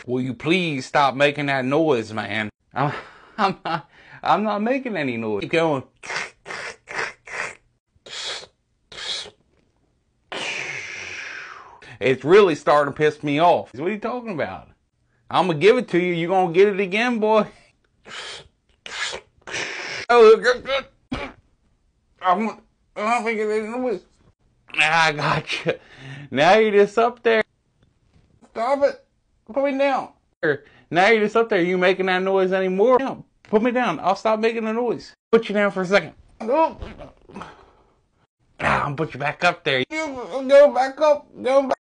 Will you please stop making that noise, man? I'm not making any noise. Keep going. It's really starting to piss me off. What are you talking about? I'm gonna give it to you. You gonna get it again, boy? I'm making any noise. I got you. Now you're just up there. Stop it. Put me down. Now you're just up there. You making that noise anymore? Put me down. I'll stop making the noise. Put you down for a second. Oh. I'm gonna put you back up there. Go back up. Go back.